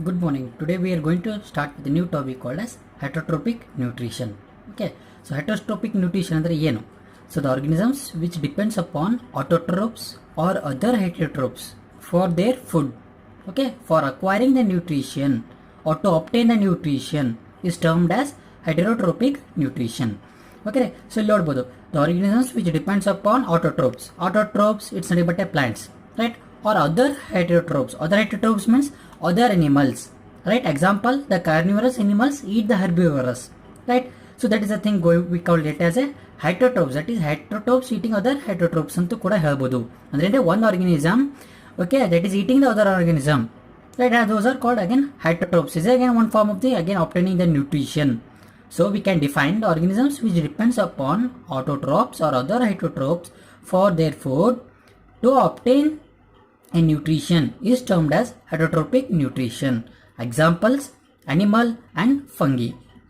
Good morning. Today we are going to start with a new topic called as heterotropic nutrition. Okay. So heterotropic nutrition andre ಏನು? So the organisms which depends upon autotrophs or other heterotrophs for their food. Okay. For acquiring the nutrition or to obtain the nutrition is termed as heterotropic nutrition. Okay. So ಇಲ್ಲಿ ನೋಡಬಹುದು the organisms which depends upon autotrophs. Autotrophs it's nothing but a plants, right? Or other heterotrophs. Other heterotrophs means other animals, right? Example, the carnivorous animals eat the herbivorous, right? So that is the thing we call it as a heterotrophs. That is heterotrophs eating other heterotrophs ಅಂತ ಕೂಡ ಹೇಳ್ಬೋದು. ಅಂದ್ರೆ one organism, okay, that is eating the other organism, right? And those are called again heterotrophs. Is again one form of the again obtaining the nutrition. So we can define the organisms which depends upon autotrophs or other heterotrophs for their food to obtain a nutrition is termed as heterotropic nutrition. Examples, animal and fungi,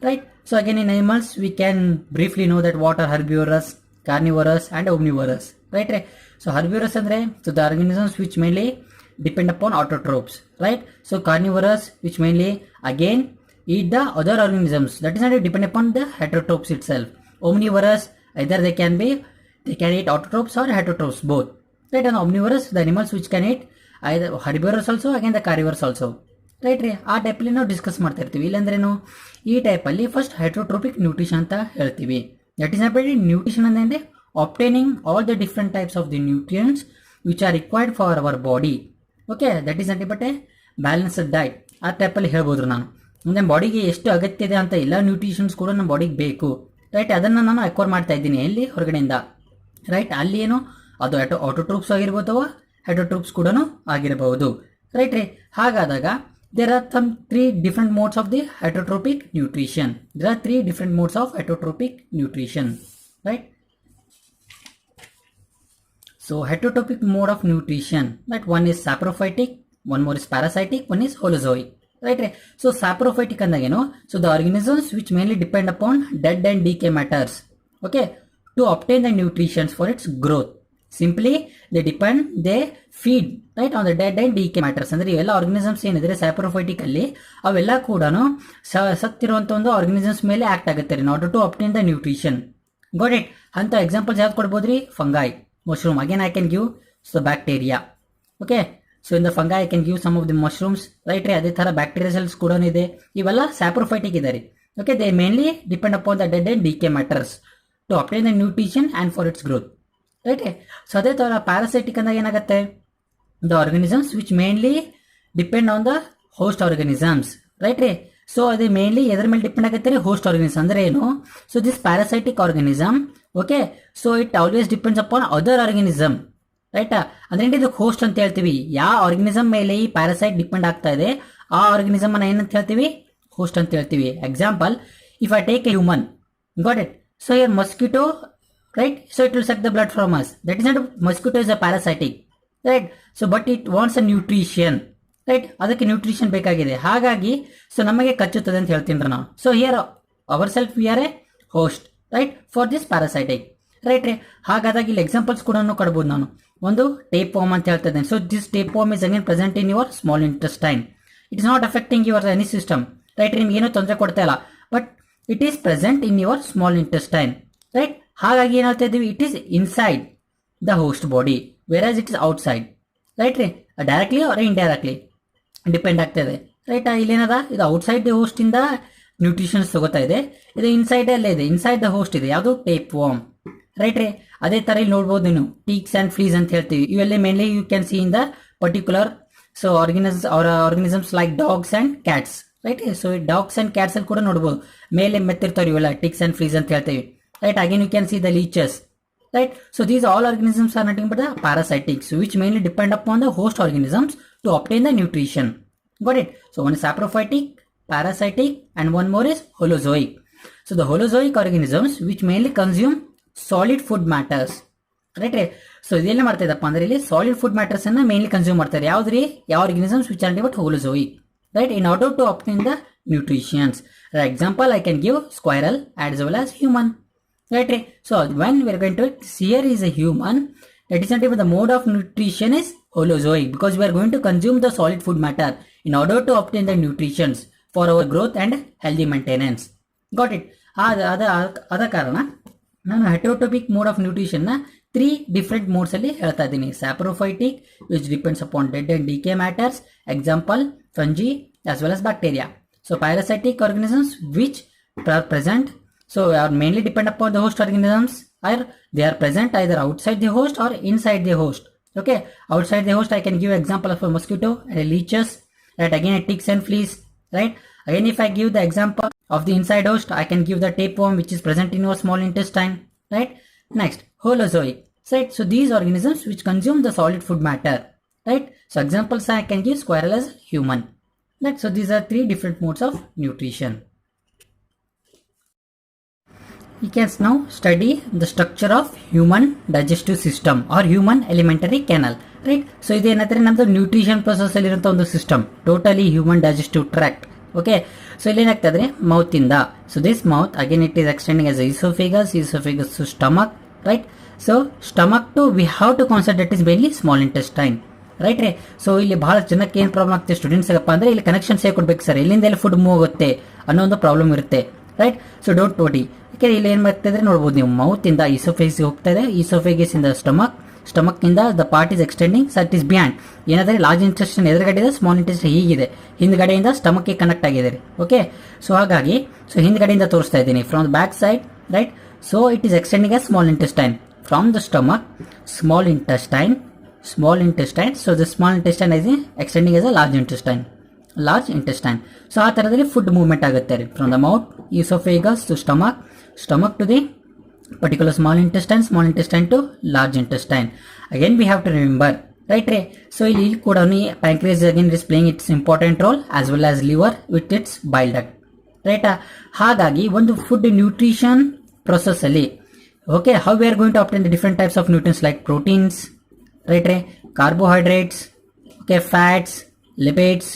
right? So again in animals we can briefly know that what are herbivorous, carnivorous and omnivorous, right? So herbivorous andre so the organisms which mainly depend upon autotrophs, right? So carnivorous which mainly again eat the other organisms that is not depend upon the heterotrophs itself. Omnivorous either they can eat autotrophs or heterotrophs both. Right, and omnivorous the animals which can eat either herbivorous also again the carnivorous also, right? ಆ ಟೈಪಲ್ಲಿ ನಾವು discuss ಮಾಡ್ತಾ ಇರ್ತೀವಿ. ಇಲ್ಲಾಂದ್ರೇನು ಈ ಟೈಪಲ್ಲಿ first ಹೈಡ್ರೋಟ್ರೋಪಿಕ್ nutrition ಅಂತ ಹೇಳ್ತೀವಿ. That is not nutrition ಅಂದ್ರೆ obtaining all the different types of the nutrients which are required for our body. Okay, that is not but a balanced diet. ಆ ಟೈಪಲ್ಲಿ ಹೇಳ್ಬೋದು ನಾನು. ನಮ್ಮ ಬಾಡಿಗೆ ಎಷ್ಟು ಅಗತ್ಯ ಇದೆ ಅಂತ ಎಲ್ಲ ನ್ಯೂಟ್ರಿಷನ್ಸ್ ಕೂಡ ನಮ್ಮ ಬಾಡಿಗೆ ಬೇಕು, ರೈಟ್? ಅದನ್ನು ನಾನು ಅಕ್ವೈರ್ ಮಾಡ್ತಾ ಇದ್ದೀನಿ ಎಲ್ಲಿ ಹೊರಗಡೆಯಿಂದ, ರೈಟ್? ಅಲ್ಲಿ ಏನು ಅದು ಆಟೋಟ್ರೂಪ್ಸ್ ಆಗಿರ್ಬೋದು ಅಥವಾ ಹೆಟೋಟ್ರೂಪ್ಸ್ ಕೂಡ ಆಗಿರಬಹುದು, ರೈಟ್ ರೀ? ಹಾಗಾದಾಗ there are some 3 different modes of the heterotropic nutrition. There are 3 different modes of heterotropic nutrition, right? So heterotropic mode of nutrition, that one is saprophytic, one more is parasitic, one is holozoic, right? So saprophytic andageno, so the organisms which mainly depend upon dead and decay matters, okay, to obtain the nutrition for its growth. Simply they feed, right, on the dead and decay matters. ಅಂದ್ರೆ ಇವೆಲ್ಲ organisms ಏನಿದ್ರೆ saprophytic ಅಲ್ಲಿ ಅವೆಲ್ಲ ಕೂಡ ಸತ್ತಿರುವಂತ ಒಂದು organisms ಮೇಲೆ act ಆಗುತ್ತೆ in order to obtain the nutrition. Got it? ಅಂತ examples ಯಾವ್ದು ಕೊಡ್ಬೋದ್ರಿ? Fungi, mushroom. Again I can give so bacteria. Okay, so in the fungi I can give some of the mushrooms, right ರೀ? ಅದೇ ತರ bacteria cells ಕೂಡ ಇದೆ. ಇವೆಲ್ಲ saprophytic ಇದೆ ರೀ. Okay, they mainly depend upon the dead and decay matters to obtain the nutrition and for its growth, right? So ಅದೇ ತರ ಪ್ಯಾರಾಸೈಟಿಕ್ ಅಂದಾಗ ಏನಾಗುತ್ತೆ? The organisms which mainly depend on the host organisms, right ರೀ? So ಅದೇ mainly ಎದ್ರ ಮೇಲೆ depend ಆಗುತ್ತೆ ರೀ? ಹೋಸ್ಟ್ ಆರ್ಗನಿಸಮ್ ಅಂದ್ರೆ ಏನು? So this parasitic organism, okay, so it always depends upon other organism, right? ಅಂದ್ರೆ ಇದಕ್ಕೆ ಹೋಸ್ಟ್ ಅಂತ ಹೇಳ್ತೀವಿ. ಯಾವ ಆರ್ಗನಿಸಮ್ ಮೇಲೆ ಈ ಪ್ಯಾರಾಸೈಟ್ ಡಿಪೆಂಡ್ ಆಗ್ತಾ ಇದೆ ಆ ಆರ್ಗನಿಸಮ್ ಅನ್ನ ಏನಂತ ಹೇಳ್ತೀವಿ? ಹೋಸ್ಟ್ ಅಂತ ಹೇಳ್ತೀವಿ. Example, if I take A human, got it? So here mosquito, right? So it will suck the blood from us. That is not, mosquito is a parasitic, right? So but it wants a nutrition, right? ಅದಕ್ಕೆ nutrition ಬೇಕಾಗಿದೆ, ಹಾಗಾಗಿ so ನಮಗೆ ಕಚ್ಚುತ್ತದೆ ಅಂತ ಹೇಳ್ತೀನಿ ನಾವು. So here our self we are A host, right, for this parasitic, right ರೀ? ಹಾಗಾದಾಗ ಇಲ್ಲಿ examples ಕೂಡ ಕೊಡ್ಬೋದು ನಾನು. ಒಂದು ಟೇಪ್ ವಾರ್ಮ್ ಅಂತ ಹೇಳ್ತಾ ಇದ್ದೇನೆ. So this tape warm is again present in your small intestine. It is not affecting your any system, right? ನಿಮ್ಗೆ ಏನೂ ತೊಂದರೆ ಕೊಡ್ತಾ ಇಲ್ಲ, but it is present in your small intestine, right? ಹಾಗಾಗಿ ಏನ್ ಹೇಳ್ತಾ ಇದೀವಿ? It is inside the host body where it is outside, right ರೀ? ಡೈರೆಕ್ಟ್ಲಿ ಆರ್ ಇಂಡೈರೆಕ್ಟ್ಲಿ ಡಿಪೆಂಡ್ ಆಗ್ತಾ ಇದೆ, ರೈಟ್? ಇಲ್ಲೇನದ? ಇದು ಔಟ್ಸೈಡ್ ದ ಹೋಸ್ಟ್ ಇಂದ ನ್ಯೂಟ್ರಿಷನ್ಸ್ ತಗೋತಾ ಇದೆ, ಇದು ಇನ್ಸೈಡ್ ಅಲ್ಲೇ ಇದೆ, ಇನ್ಸೈಡ್ ದ ಹೋಸ್ಟ್ ಇದೆ. ಯಾವುದು? ಟೇಪ್ ವಾರ್ಮ್, ರೈಟ್ ರೀ? ಅದೇ ತರ ಇಲ್ಲಿ ನೋಡ್ಬೋದು ನೀವು ಟೀಕ್ಸ್ ಅಂಡ್ ಫ್ಲೀಸ್ ಅಂತ ಹೇಳ್ತೀವಿ. ಇವೆಲ್ಲ mainly you can see in the particular so organisms like dogs and cats, right? So dogs and cats ಅಲ್ಲಿ ಕೂಡ ನೋಡ್ಬೋದು ಮೇಲೆ ಮೆತ್ತಿರ್ತಾವೆ ಇವೆಲ್ಲ ಟಿಕ್ಸ್ ಅಂಡ್ ಫ್ಲೀಸ್ ಅಂತ ಹೇಳ್ತೀವಿ, right? Again you can see the leeches, right? So these all organisms are nothing but the parasitics which mainly depend upon the host organisms to obtain the nutrition. Got it? So one is saprophytic, parasitic, and one more is holozoic. So the holozoic organisms which mainly consume solid food matters, right? So ಇದೆಲ್ಲ ಮಾಡ್ತಾ ಇದ್ದಪ್ಪ ಅಂದ್ರೆ ಇಲ್ಲಿ solid food matters ಅನ್ನ mainly consume ಮಾಡ್ತಾರೆ. ಯಾವ್ದ್ರಿ? ಯಾವ organisms which are nothing but holozoic, right? In order to obtain the nutritions. For example, I can give squirrel as well as human, right? So when we are going to, here is a human, That is not even the mode of nutrition is holozoic, because we are going to consume the solid food matter in order to obtain the nutritions for our growth and healthy maintenance. Got it? ಆದ ಕಾರಣ ನಾನು ಹೆಟೆರೋಟೋಪಿಕ್ mode of nutrition ನ 3 different modes ಅಲ್ಲಿ ಹೇಳ್ತಾ ಇದ್ದೀನಿ. Saprophytic which depends upon dead and decay matters, example fungi as well as bacteria. So parasitic organisms which are present, so are mainly depend upon the host organisms, or they are present either outside the host or inside the host. Okay, outside the host I can give example of a mosquito and leeches, right? Again ticks and fleas, right? Again if I give the example of the inside host, I can give the tapeworm which is present in your small intestine, right? Next, holozoic, right? So these organisms which consume the solid food matter, right? So examples I can give squirrel as human. Right, so these are 3 different modes of nutrition. We can now study the structure of human digestive system or human alimentary canal, right? So ಇದು ಏನಂದ್ರೆ ನಮ್ದು nutrition process ಅಲ್ಲಿ ಇರುವಂತ ಒಂದು system, totally human digestive tract. Okay, so ಇಲ್ಲಿ ಏನಾಗ್ತದೆ mouth ಇಂದ, so this mouth again it is extending as oesophagus to stomach, right? So stomach to we have to concentrate is mainly small intestine, right ರೀ? So ಇಲ್ಲಿ ಬಹಳ ಜನಕ್ಕೆ ಏನು problem ಆಗ್ತದೆ students ಆಗಪ್ಪ ಅಂದ್ರೆ ಇಲ್ಲಿ ಕನೆಕ್ಷನ್ಸ್ ಹೇಗೆ ಕೊಡ್ಬೇಕು ಸರ್, ಎಲ್ಲಿಂದ ಎಲ್ಲಿ ಫುಡ್ ಮೂವ್ ಆಗುತ್ತೆ ಅನ್ನೋ ಒಂದು ಪ್ರಾಬ್ಲಮ್ ಇರುತ್ತೆ, ರೈಟ್? ಸೊ ಡೋಂಟ್ ವರಿ, ಯಾಕೆ ಇಲ್ಲಿ ಏನು ಮಾಡ್ತಿದ್ರೆ ನೋಡ್ಬೋದು ನೀವು, ಮೌತ್ ಇಂದ ಈಸೋಫೇಗಿಸ್ ಹೋಗ್ತಾ ಇದೆ, ಈಸೋಫೇಗಿಸ್ ಇಂದ ಸ್ಟಮಕ್ ಇಂದ the part is extending, so it is beyond. ಏನಾದ್ರೆ ಲಾರ್ಜ್ ಇಂಟೆಸ್ಟೈನ್ ಎದುರುಗಡೆ ಇದೆ, ಸ್ಮಾಲ್ ಇಂಟೆಸ್ಟೈನ್ ಹೀಗಿದೆ, ಹಿಂದ್ಗಡೆಯಿಂದ ಸ್ಟಮಕ್ಗೆ ಕನೆಕ್ಟ್ ಆಗಿದೆ. ಓಕೆ, ಸೊ ಹಾಗಾಗಿ ಸೊ ಹಿಂದ್ಗಡೆಯಿಂದ ತೋರಿಸ್ತಾ ಇದ್ದೀನಿ from the back side, right? So it is extending as small intestine from the stomach, small intestine. So the small intestine is extending as a large intestine. So ಆ ತರದಲ್ಲಿ food movement ಆಗುತ್ತೆ from the mouth, oesophagus to stomach to the particular small intestine to large intestine. Again we have to remember, right? So ಇಲ್ಲಿ ಕೂಡ pancreas again is playing its important role as well as liver with its bile duct, right? ಹಾಗಾಗಿ ಒಂದು food nutrition process ಅಲ್ಲಿ, okay, how we are going to obtain the different types of nutrients like proteins, right? Carbohydrates, okay, fats, lipids.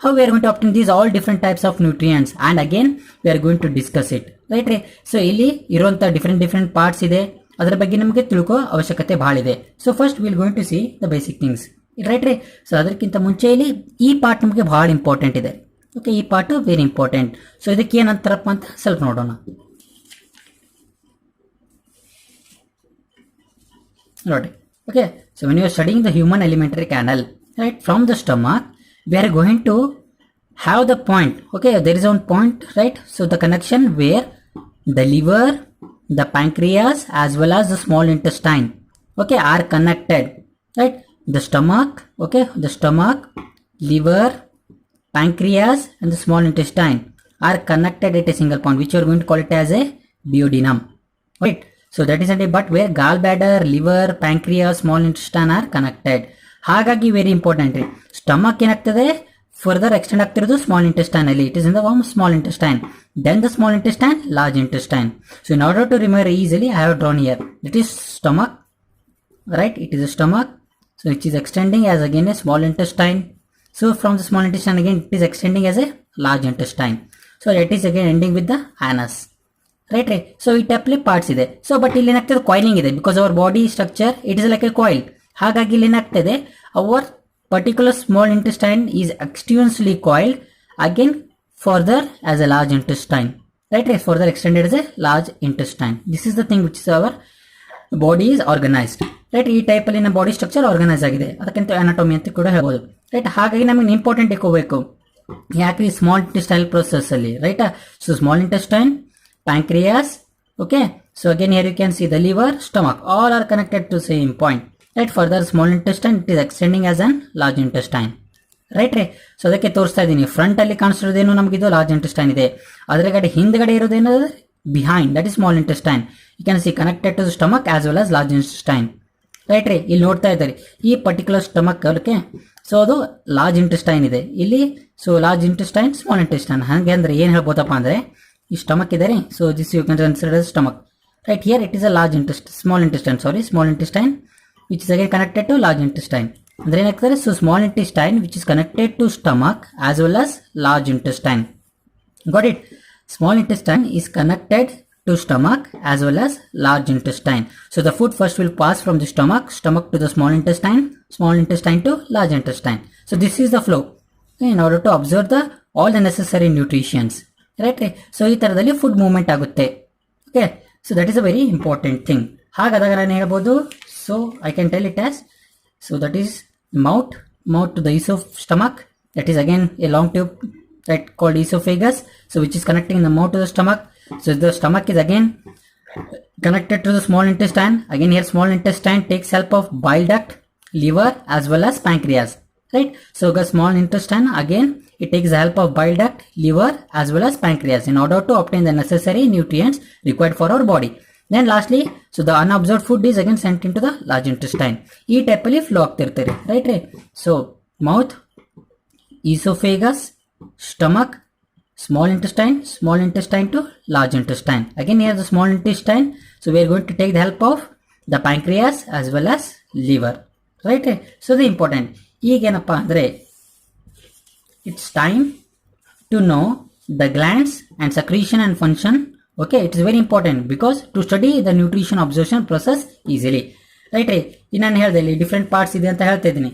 How we are going to obtain these all different types of nutrients, and again we are going to discuss it, right? So ಇಲ್ಲಿ ಇರುವಂತ different parts ಇದೆ, ಅದರ ಬಗ್ಗೆ ನಮಗೆ ತಿಳ್ಕೋ ಅವಶ್ಯಕತೆ ಬಹಳ ಇದೆ. So first will going to see the basic things, right ರೀ? ಸೊ ಅದಕ್ಕಿಂತ ಮುಂಚೆ ಇಲ್ಲಿ ಈ ಪಾರ್ಟ್ ನಮಗೆ ಬಹಳ ಇಂಪಾರ್ಟೆಂಟ್ ಇದೆ. ಓಕೆ, ಈ ಪಾರ್ಟ್ ವೆರಿ ಇಂಪಾರ್ಟೆಂಟ್. ಸೊ ಇದಕ್ಕೆ ಏನಂತಾರಪ್ಪ ಅಂತ ಸ್ವಲ್ಪ ನೋಡೋಣ. ನೋಡಿ, okay, so when you are studying the human alimentary canal, right, from the stomach we are going to have the point, okay, there is one point, right? So the connection where the liver, the pancreas as well as the small intestine, okay, are connected, right? The stomach, okay, the stomach, liver, pancreas and the small intestine are connected at a single point, which you are going to call it as a duodenum, right? So that is a but where gallbladder, liver, pancreas, small intestine are connected. ಹಾಗಾಗಿ very important ರೀ. Stomach ಏನಾಗ್ತದೆ further extend ಆಗ್ತಿರೋದು small intestine ಅಲ್ಲಿ. It is in the form small intestine, then the small intestine, large intestine. So in order to remember easily I have drawn here, it is stomach, right? It is a stomach, so it is extending as again a small intestine. So from the small intestine again it is extending as a large intestine. So it is again ending with the anus. Right? So it apply parts ಇದೆ. So but ಇಲ್ಲಿ ಏನಾಗ್ತದೆ coiling ಇದೆ, because our body structure it is like a coil. ಹಾಗಾಗಿ ಇಲ್ಲಿ ಏನಾಗ್ತದೆ our particular small intestine is extensively coiled again further as a large intestine. Right? Further extended as a large intestine. This is the thing which is our body is organized. Right? ಈ type ಅಲ್ಲಿ ನಮ್ಮ body structure organise ಆಗಿದೆ, ಅದಕ್ಕಿಂತ anatomy ಅಂತ ಕೂಡ ಹೇಳ್ಬೋದು. Right? ಹಾಗಾಗಿ ನಮಗೆ ಇಂಪಾರ್ಟೆಂಟ್ ಇಟ್ಕೋಬೇಕು ಯಾಕೆ ಸ್ಮಾಲ್ ಇಂಟೆಸ್ಟೈನಲ್ ಪ್ರೊಸೆಸ್ ಅಲ್ಲಿ. Right? So small intestine, pancreas, okay, so again here you can see the liver, stomach, all are connected to same point. Right? Further small intestine it is extending as an large intestine. Right? So ಅದಕ್ಕೆ ತೋರಿಸ್ತಾ ಇದೀನಿ, front ಅಲ್ಲಿ ಕಾಣಿಸ್ತಿರೋದೇನು ನಮಗಿದು large intestine ಇದೆ, ಅದರಗಡೆ ಹಿಂದ್ಗಡೆ ಇರೋದೇನು behind, that is small intestine. You can see connected to the stomach as well as large intestine. Right? ಇಲ್ಲಿ ನೋಡ್ತಾ ಇದ್ದಾರೆ ಈ ಪರ್ಟಿಕ್ಯುಲರ್ ಸ್ಟಮಕ್, ಓಕೆ, ಸೊ ಅದು ಲಾರ್ಜ್ ಇಂಟೆಸ್ಟೈನ್ ಇದೆ ಇಲ್ಲಿ. So large intestine, small intestine, ಹಾಗೆ ಅಂದ್ರೆ ಏನ್ ಹೇಳ್ಬೋದಪ್ಪ ಅಂದ್ರೆ ಈ ಸ್ಟಮಕ್ ಇದ್ದಾರೆ, so this you can consider as stomach. Right? Here it is a large intestine, small intestine which is again connected to large intestine. ಅಂದ್ರೆ ಏನಾಗ್ತದೆ, so small intestine which is connected to stomach as well as large intestine. Got it? Small intestine is connected to stomach as well as large intestine. So the food first will pass from the stomach to the small intestine to large intestine. So this is the flow in order to absorb all the necessary nutrients, right? So ಈ ತರದಲ್ಲಿ food movement ಆಗುತ್ತೆ. Okay, so that is a very important thing. ಹಾಗಾದಾಗ ನಾನು ಹೇಳ್ಬೋದು, so I can tell it as, so that is mouth to the stomach, that is again a long tube, right, called esophagus, so which is connecting the mouth to the stomach. So the stomach is again connected to the small intestine. Again here small intestine takes help of bile duct, liver as well as pancreas, right? So the small intestine again it takes the help of bile duct, liver as well as pancreas in order to obtain the necessary nutrients required for our body. Then lastly, so the unabsorbed food is again sent into the large intestine. ಈ type ಅಲ್ಲಿ flow ಆಗ್ತಿರ್ತಾರೆ, right ರೀ. So mouth, esophagus, stomach, small intestine to large intestine. Again here the small intestine, so we are going to take the help of the pancreas as well as liver, right? So the important ಈಗೇನಪ್ಪ ಅಂದ್ರೆ it's time to know the glands and secretion and function. Okay, it is very important because to study the nutrition absorption process easily, right ರೀ. ನಾನು ಹೇಳ್ದೆ ಇಲ್ಲಿ different parts ಇದೆ ಅಂತ ಹೇಳ್ತಾ ಇದ್ದೀನಿ,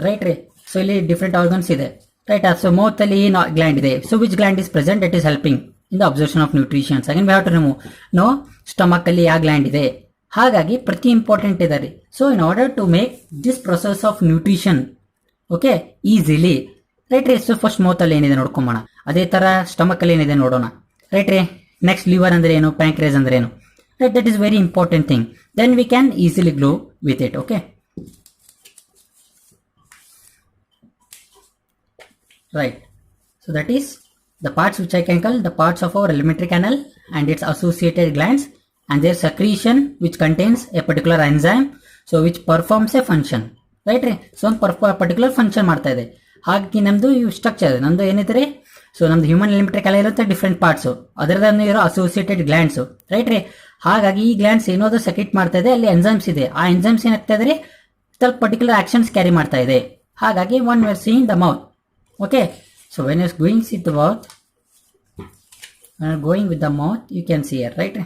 right ರೀ. ಸೊ ಇಲ್ಲಿ ಡಿಫ್ರೆಂಟ್ ಆರ್ಗನ್ಸ್ ಇದೆ, ರೈಟ್. ಸೊ ಮೌತ್ ಅಲ್ಲಿ ಗ್ಲ್ಯಾಂಡ್ ಇದೆ, so which gland is present, it is helping in the absorption of nutritions. Again we have to remove no stomach ಅಲ್ಲಿ ಯಾವ ಗ್ಲ್ಯಾಂಡ್ ಇದೆ, ಹಾಗಾಗಿ ಪ್ರತಿ ಇಂಪಾರ್ಟೆಂಟ್ ಇದೆ ರೀ. So in order to make this process of nutrition okay easily, right ರೀ. So first mouth ಅಲ್ಲಿ ಏನಿದೆ ನೋಡ್ಕೊಂಬೋಣ, ಅದೇ ತರ ಸ್ಟಮಕ್ ಅಲ್ಲಿ ಏನಿದೆ ನೋಡೋಣ, ರೈಟ್ ರೀ. ನೆಕ್ಸ್ಟ್ ಲಿವರ್ ಅಂದ್ರೆ ಏನು, ಪ್ಯಾಂಕ್ರೇಸ್ ಅಂದ್ರೆ ಏನು, right. That is very important thing. Then we can easily glow with it. Okay, right. So that is the parts which I can call the parts of our alimentary canal and its associated glands and their secretion which contains a particular enzyme, so which performs a function, right. So ಒಂದು particular function ಮಾಡ್ತಾ ಇದೆ. ಹಾಗಾಗಿ ನಮ್ದು ಈ structure ನಮ್ದು ಏನಿದ್ರೆ, so ನಮ್ದು human elementary canal ಇರುತ್ತೆ different parts, ಅದರದ್ದು ಇರೋ ಅಸೋಸಿಯೇಟೆಡ್ ಗ್ಲ್ಯಾಂಡ್ಸ್, ರೈಟ್ ರೀ. ಹಾಗಾಗಿ ಈ ಗ್ಲ್ಯಾಂಡ್ಸ್ ಏನೋದು ಸೆಕ್ರೆಟ್ ಮಾಡ್ತಾ ಇದೆ, ಅಲ್ಲಿ ಎನ್ಸೈಮ್ಸ್ ಇದೆ, ಆ ಎನ್ಸೈಮ್ಸ್ ಏನಾಗ್ತಾ ಇದೆ ಸ್ವಲ್ಪ ಪರ್ಟಿಕ್ಯುಲರ್ ಆಕ್ಷನ್ಸ್ ಕ್ಯಾರಿ ಮಾಡ್ತಾ ಇದೆ. ಹಾಗಾಗಿ one we are seeing the mouth. Okay, so when you're going with the mouth, you can see here, right?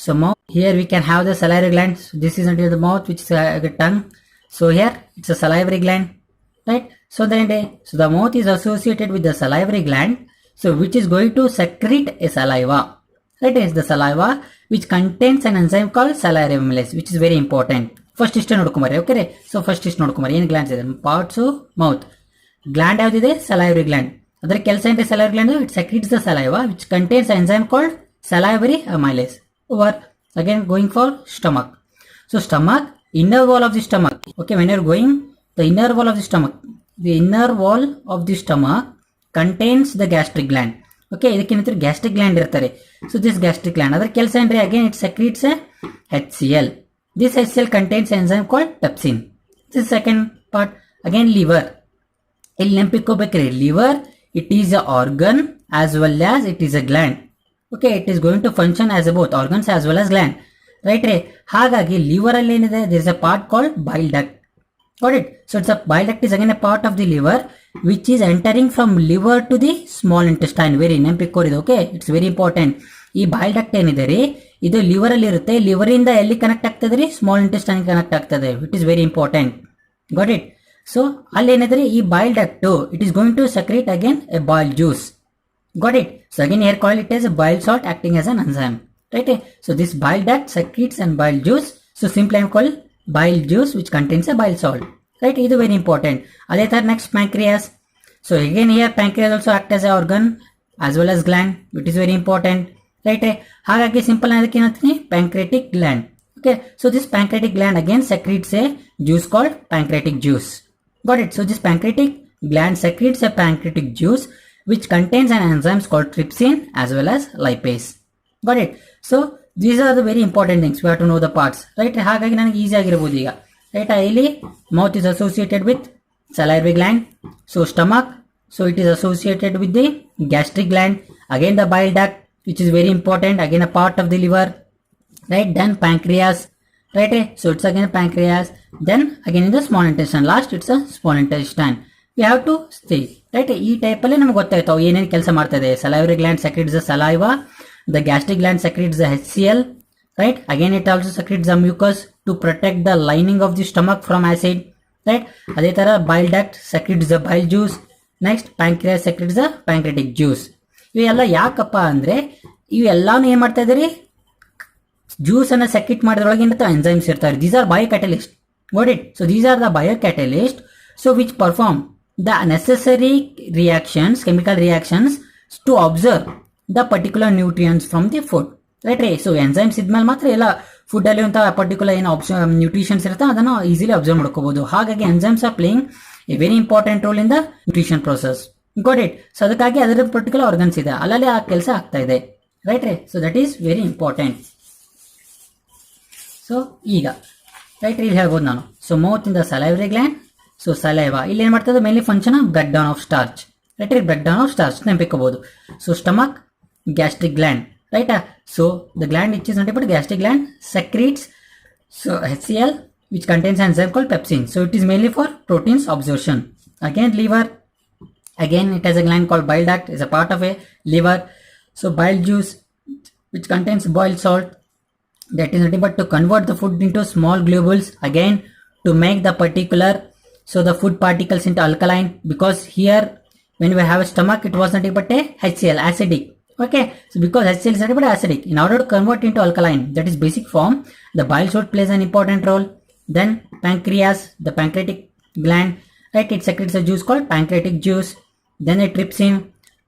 So mouth, here we can have the salivary gland. So this is until the mouth, which is the tongue. So here it's a salivary gland, right? So then the mouth is associated with the salivary gland, so which is going to secrete a saliva, right? It's the saliva which contains an enzyme called salivary amylase, which is very important. First ಇಷ್ಟ ನೋಡ್ಕೊಂಬರಿ, okay ರೀ. So first ಇಷ್ಟು ನೋಡ್ಕೊಂಬರಿ, ಏನು glands ಇದೆ, parts mouth. Gland ಯಾವ್ದಿದೆ, salivary gland. ಅದರ ಕೆಲಸ ಏನಿದೆ salivary gland, it secretes the saliva which contains an enzyme called salivary amylase. Over again going for stomach. So stomach, inner wall of the stomach. Okay, when you're going, the inner wall of the stomach contains the gastric gland. Okay, ಇದಕ್ಕೇನಿದ್ರೆ gastric gland ಇರ್ತಾರೆ. So this gastric gland, ಅದರ ಕೆಲಸ ಏನ್ರಿ, again it secretes a HCl. This HCl contains an enzyme called pepsin. This second part. Again liver. ಇಲ್ಲಿ ನೆನಪಿಟ್ಕೋಬೇಕ್ರಿ, liver it is a organ as well as it is a gland. Okay, it is going to function as a both organs as well as gland, right ರೀ. ಹಾಗಾಗಿ liver ಅಲ್ಲಿ ಏನಿದೆ, this is a part called bile duct. Got it? So it's a bile duct is again a part of the liver which is entering from liver to the small intestine. Very ನೆನಪಿಟ್ಕೋರಿದು. Okay, it's very important. ಈ ಬೈಲ್ duct ಏನಿದೆ ರೀ, ಇದು liver ಅಲ್ಲಿ ಇರುತ್ತೆ. Liver ಇಂದ ಎಲ್ಲಿ connect ಆಗ್ತದೆ ರೀ, ಸ್ಮಾಲ್ ಇಂಟೆಸ್ಟೈನ್ ಕನೆಕ್ಟ್ ಆಗ್ತದೆ. It is very important. Got it? So ಅಲ್ಲಿ ಏನಿದ್ರೆ ಈ bile duct, it is going to secrete again a bile juice. Got it? So again here call it as a bile salt acting as an enzyme, right? So this bile duct secretes and bile juice, so simply I am called bile juice which contains a bile salt, right? This is very important. Adhe tar next pancreas. So again here pancreas also act as a organ as well as gland, which is very important, right? ಹಾಗಾಗಿ simple ಅದಕ್ಕೆ ಏನಂತೀನಿ, pancreatic gland. Okay, so this pancreatic gland again secretes a juice called pancreatic juice. Got it? So this pancreatic gland secretes a pancreatic juice which contains an enzyme called trypsin as well as lipase. Got it? So these are the very important things. We have to know the parts, right? ಹಾಗಾಗಿ ನನಗೆ easy ಆಗಿರಬಹುದು ಈಗ, right? ಇಲ್ಲಿ mouth is associated with salivary gland. So stomach, so it is associated with the gastric gland. Again the bile duct, which is very important, again a part of the liver, right? Then pancreas, right? So it's again pancreas. Then again in the small intestine. Last it's a small intestine. We have to stay, right? ಈ type ಅಲ್ಲಿ ನಮಗೆ ಗೊತ್ತಾಯ್ತು ಏನೇನು ಕೆಲಸ ಮಾಡ್ತಾ ಇದೆ. salivary gland secretes the saliva, the gastric gland secretes the HCl, right? Again it also secretes the mucus to protect the lining of the stomach from acid, right? ಅದೇ ತರ bile duct secretes the bile juice. Next pancreas secretes the pancreatic juice. ಇವೆಲ್ಲ ಯಾಕಪ್ಪ ಅಂದ್ರೆ ಇವೆಲ್ಲಾನು ಏನ್ ಮಾಡ್ತಾ ಇದ್ರಿ, juice ಅನ್ನ secrete ಮಾಡೋದ್ರೊಳಗಿಂತ ಎಂಜೈಮ್ಸ್ ಇರ್ತಾರೆ. These are biocatalyst. got it? So these are the biocatalysts, so which perform the necessary reactions, chemical reactions to observe the particular nutrients from the food, right? So enzymes ಇದ್ಮೇಲೆ ಮಾತ್ರ ಎಲ್ಲ food ಅಲ್ಲಿ ಅಂತ particular ಏನು nutritions ಇರುತ್ತೆ ಅದನ್ನು easily observe ಮಾಡ್ಕೋಬಹುದು. ಹಾಗಾಗಿ enzymes are playing A very important role in the nutrition process. got it? So ಅದಕ್ಕಾಗಿ ಅದರ ಪರ್ಟಿಕ್ಯುಲರ್ ಆರ್ಗನ್ಸ್ ಇದೆ, ಅಲ್ಲಲ್ಲಿ ಆ ಕೆಲಸ ಆಗ್ತಾ ಇದೆ, ರೈಟ್ ರೇ? So that is very important. So ಈಗ ರೈಟ್ ಇಲ್ಲಿ ಹೇಳ್ಬೋದು ನಾನು. So mouth in the salivary gland. So saliva ಇಲ್ಲಿ ಏನ್ ಮಾಡ್ತದೆ, mainly function break down of starch, right? Break down of starch ನೆನಪಿಕೋಬಹುದು. So stomach, gastric gland, right? So the gland which is nothing but gastric gland secretes so HCl which contains an enzyme called pepsin. So it is mainly for proteins absorption. Again liver, again it has a gland called bile duct, is a part of a liver. So bile juice which contains boiled salt, that is nothing but to convert the food into small globules, again to make the particular so the food particles into alkaline, because here when we have a stomach it was nothing but a HCl, acidic. Okay, so because HCl is nothing but acidic, in order to convert into alkaline, that is basic form, the bile salt plays an important role. Then pancreas, the pancreatic gland, right? It secretes a juice called pancreatic juice. Then a trypsin.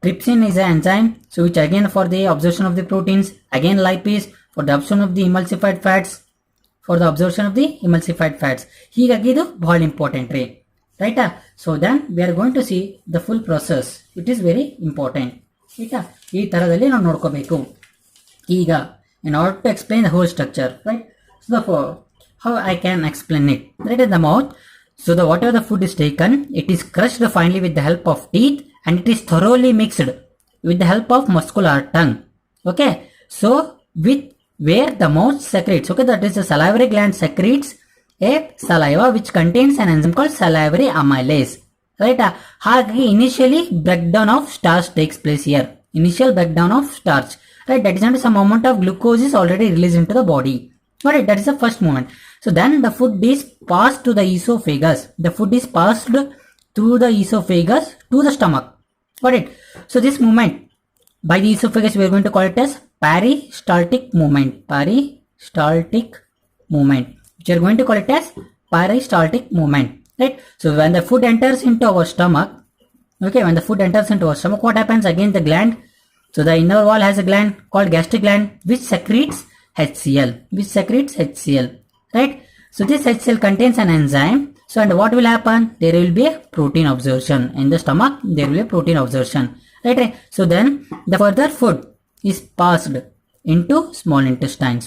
Trypsin is an enzyme, so which again for the absorption of the proteins. Again lipase for the absorption of the emulsified fats, for the absorption of the emulsified fats. ಹೀಗಾಗಿ ಇದು ಬಹಳ important ರೀ, ರೈಟಾ? So then we are going to see the full process, it is very important, ಆಯ್ತಾ? ಈ ತರದಲ್ಲಿ ನಾವು ನೋಡ್ಕೋಬೇಕು. ಈಗ in order to explain the whole structure, right? So how I can explain it, right? In the mouth, so the whatever the food is taken, it is crushed finely with the help of teeth, and it is thoroughly mixed with the help of muscular tongue. Okay, so with where the mouth secretes, okay, that is the salivary gland secretes a saliva which contains an enzyme called salivary amylase, right? ಹಾಗಾಗಿ initially breakdown of starch takes place here. Initial breakdown of starch, right? That is not some amount of glucose is already released into the body. Alright, that is the first moment. So then the food is passed to the esophagus. The food is passed through the esophagus to the stomach. Got it? So this movement by the esophagus we are going to call it as peristaltic movement. Peristaltic movement. Which we are going to call it as peristaltic movement. Right? So when the food enters into our stomach, okay, when the food enters into our stomach, what happens? Again the gland. So the inner wall has a gland called gastric gland which secretes HCl, right? So this HCl contains an enzyme. So and what will happen? There will be a protein absorption in the stomach. There will be a protein absorption, right? So then the further food is passed into small intestine,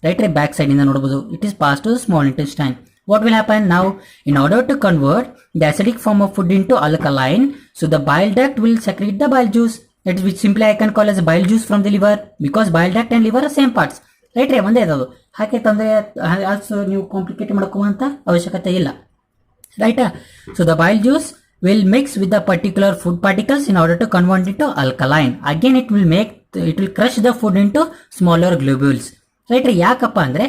right? Back side in the nodabodu, it is passed to the small intestine. What will happen now? In order to convert the acidic form of food into alkaline, so the bile duct will secrete the bile juice. That is which simply I can call as bile juice from the liver, because bile duct and liver are same parts, right? ಒಂದೇ ಇರೋದು. ಹಾಗೆ ತಂದ್ರೆ ನೀವು complicate ಮಾಡ್ಕೊಳ್ಳುವಂತ ಅವಶ್ಯಕತೆ ಇಲ್ಲ, right? So the bile juice will mix with the particular food particles in order to convert it to alkaline. Again it will crush the food into smaller globules, right? ಯಾಕಪ್ಪ ಅಂದ್ರೆ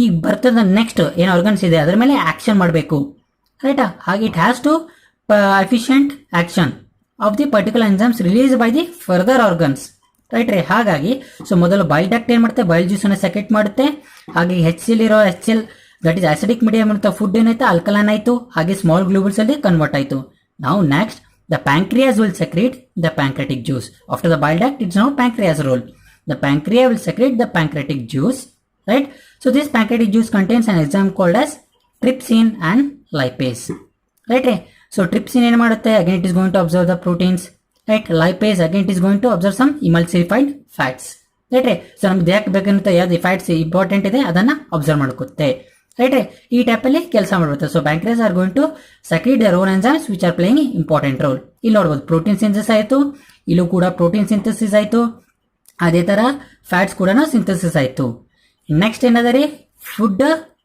ಈಗ ಬರ್ತದ ನೆಕ್ಸ್ಟ್ ಏನ್ organs ಇದೆ ಅದರ ಮೇಲೆ action ಮಾಡಬೇಕು, right? ಹಾಗೆ it has to efficient action of the particular enzymes released by the further organs, right? ಹಾಗಾಗಿ ಸೊ ಮೊದಲು ಬೈಲ್ ಡಕ್ಟ್ ಏನ್ ಮಾಡುತ್ತೆ, ಬೈಲ್ ಜ್ಯೂಸ್ ಅನ್ನು ಸೆಕ್ರೆಟ್ ಮಾಡುತ್ತೆ. ಹಾಗೆ HCl ಇರೋ HCl that is acidic medium ಅಂತ ಫುಡ್ ಏನಾಯ್ತು ಅಲ್ಕಲೈನ್ ಆಯ್ತು, ಹಾಗೆ ಸ್ಮಾಲ್ ಗ್ಲೂಬಲ್ಸ್ ಅಲ್ಲಿ ಕನ್ವರ್ಟ್ ಆಯ್ತು. ನಾವು next the pancreas will secrete the pancreatic juice. After the bile duct it's not pancreas role. The pancreas will secrete the pancreatic juice, right? So this pancreatic juice contains an enzyme called as trypsin and lipase, right? So trypsin ಏನು ಮಾಡುತ್ತೆ, again it is going to absorb the proteins, right? Lipase again it is going to absorb some emulsified fats, right? So ನಮ್ಗೆ ದೇಹಕ್ಕೆ ಬೇಕಂತ ಯಾವ್ದು fats important ಇದೆ ಅದನ್ನ absorb ಮಾಡ್ಕೊತ್ತೆ, right? ಈ ಟೈಪ್ ಅಲ್ಲಿ ಕೆಲಸ ಮಾಡುತ್ತೆ. So pancreas are going to secrete their own enzymes which are playing important role. ಇಲ್ಲಿ ನೋಡಬಹುದು ಪ್ರೋಟೀನ್ ಸಿಂಥಸಿಸ್ ಆಯ್ತು, ಇಲ್ಲೂ ಕೂಡ ಪ್ರೋಟೀನ್ ಸಿಂಥಸಿಸ್ ಆಯ್ತು, ಅದೇ ತರ ಫ್ಯಾಟ್ಸ್ ಕೂಡ ಸಿಂಥಸಿಸ್ ಆಯ್ತು. ನೆಕ್ಸ್ಟ್ ಏನದರಿ food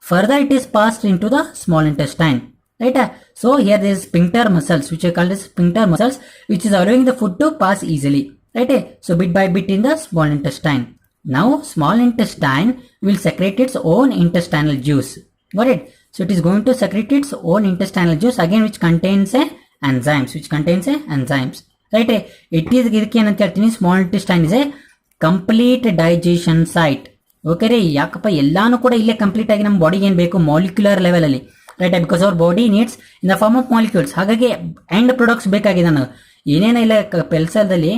further it is passed into the small intestine, right? So here there is sphincter muscles which are called as sphincter muscles which is allowing the food to pass easily, right? So bit by bit in the small intestine. Now small intestine will secrete its own intestinal juice. Got it? So it is going to secrete its own intestinal juice again, which contains enzymes, right? It is ಇದಕ್ಕೆ ಏನಂತ ಹೇಳ್ತೀನಿ, small intestine is A complete digestion site. Okay ರೀ, ಯಾಕಪ್ಪ ಎಲ್ಲಾನು ಕೂಡ ಇಲ್ಲೇ complete ಆಗಿ ನಮ್ಮ ಬಾಡಿಗೆ ಏನು ಬೇಕು ಮಾಲಿಕ್ಯುಲರ್ ಲೆವೆಲ್ ಅಲ್ಲಿ, right? Because our body needs in the form of molecules. ಹಾಗಾಗಿ ಎಂಡ್ ಪ್ರಾಡಕ್ಟ್ಸ್ ಬೇಕಾಗಿದೆ ನನಗೆ. ಏನೇನ ಇಲ್ಲ ಕೆಲಸದಲ್ಲಿ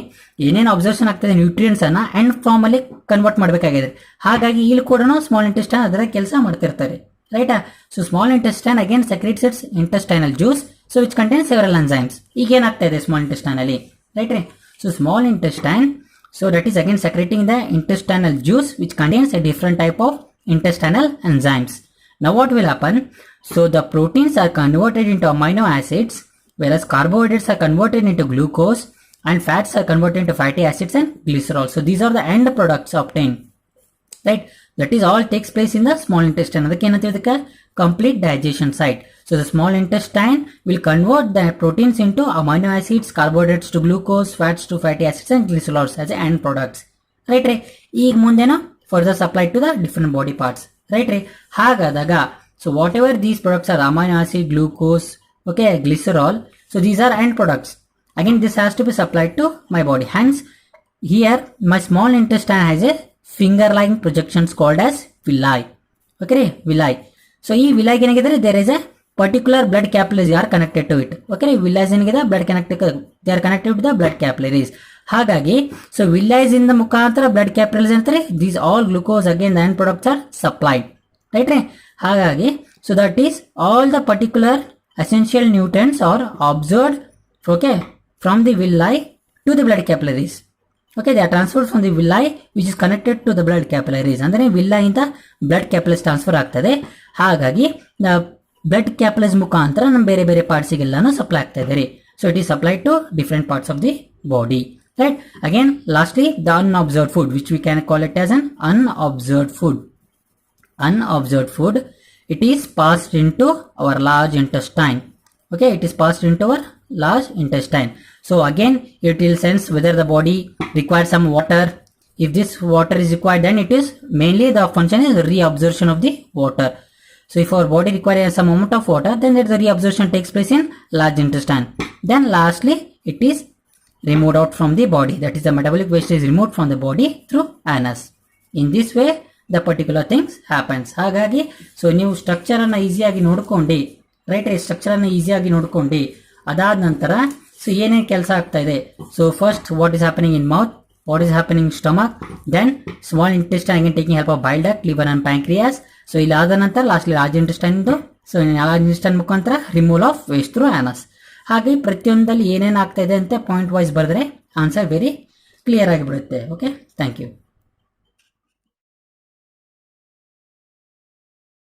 ಏನೇನು ಅಬ್ಸರ್ವೇಷನ್ ಆಗ್ತದೆ ನ್ಯೂಟ್ರಿಯೆಂಟ್ಸ್ ಅನ್ನ ಎಂಡ್ ಫಾರ್ಮ್ ಅಲ್ಲಿ ಕನ್ವರ್ಟ್ ಮಾಡಬೇಕಾಗಿದೆ. ಹಾಗಾಗಿ ಇಲ್ಲಿ ಕೂಡ ಸ್ಮಾಲ್ ಇಂಟೆಸ್ಟೈನ್ ಅದರ ಕೆಲಸ ಮಾಡ್ತಿರ್ತಾರೆ, right? So small intestine again secretes it's intestinal juice, so which contain several enzymes. ಈಗ ಏನಾಗ್ತಾ ಇದೆ ಸ್ಮಾಲ್ ಇಂಟೆಸ್ಟೈನ್ ಅಲ್ಲಿ, ರೈಟ್ ರೀ? So small intestine, so that is again secreting the intestinal juice which contains a different type of intestinal enzymes. Now what will happen? So the proteins are converted into amino acids, whereas carbohydrates are converted into glucose and fats are converted into fatty acids and glycerol. So these are the end products obtained, right? That is all takes place in the small intestine. ಅದಕ್ಕೆ ಏನಂತೀವಿ ಅದಕ್ಕೆ? complete digestion site. So the small intestine will convert the proteins into amino acids, carbohydrates to glucose, fats to fatty acids and glycerols as end products, right ರೀ? ಈಗ ಮುಂದೆನೋ further supplied to the different body parts, right ರೀ? ಹಾಗಾದಾಗ so whatever these products are amino acid, glucose, okay, glycerol, so these are end products. Again this has to be supplied to my body. Hence here my small intestine has a finger like projections called as villi. Okay ರೀ, villi. So ಈ ವಿಲಾಯ್ಗೆ ಏನಾಗಿದೆ, there is a particular blood capillaries are connected to it. Okay, villi ಏನಿದೆ blood they are connected to the blood capillaries. ಹಾಗಾಗಿ so villi ಇಂದ ಮುಖಾಂತರ blood capillaries ಅಂತಾರೆ, these all glucose again the end products are supplied, right ರೀ? ಹಾಗಾಗಿ so that is all the particular essential nutrients are absorbed, okay, from the villi to the blood capillaries. Okay, they are transferred from the villi which is connected to the blood capillaries. ಅಂದ್ರೆ villi ಇಂದ blood capillaries transfer ಆಗ್ತದೆ. ಹಾಗಾಗಿ blood capillaries ಮುಖಾಂತರ ನಮ್ಮ ಬೇರೆ ಬೇರೆ parts ಗೆಲ್ಲಾನು supply ಆಗ್ತಾ ಇದೆ ರೀ. So it is supplied to different parts of the body, right? Again lastly the unabsorbed food which we can call it as an unabsorbed food. Unobserved food, it is passed into our large intestine. Okay, it is passed into our large intestine. So again it will sense whether the body requires some water. If this water is required, then it is mainly the function is reabsorption of the water. So if our body requires some amount of water, then the reabsorption takes place in large intestine. Then lastly it is removed out from the body, that is the metabolic waste is removed from the body through anus. In this way the particular things happens. ಹಾಗಾಗಿ so ನೀವು structure ಅನ್ನ ಈಸಿಯಾಗಿ ನೋಡ್ಕೊಂಡು, right? Structure ಅನ್ನ ಈಸಿಯಾಗಿ ನೋಡ್ಕೊಂಡು ಅದಾದ ನಂತರ ಸೊ ಏನೇನು ಕೆಲಸ ಆಗ್ತಾ ಇದೆ. So first what is happening in mouth, what is happening stomach, then small intestine again taking help of bile duct, liver and pancreas. So ಇಲ್ಲಿ ಆದ ನಂತರ lastly large intestine, so large intestine ಮುಖಾಂತರ removal of waste through anus. ಹಾಗೆ ಪ್ರತಿಯೊಂದಲ್ಲಿ ಏನೇನು ಆಗ್ತಾ ಇದೆ ಅಂತ ಪಾಯಿಂಟ್ ವೈಸ್ ಬರೆದ್ರೆ ಆನ್ಸರ್ ವೆರಿ ಕ್ಲಿಯರ್ ಆಗಿಬಿಡುತ್ತೆ. Okay, thank you.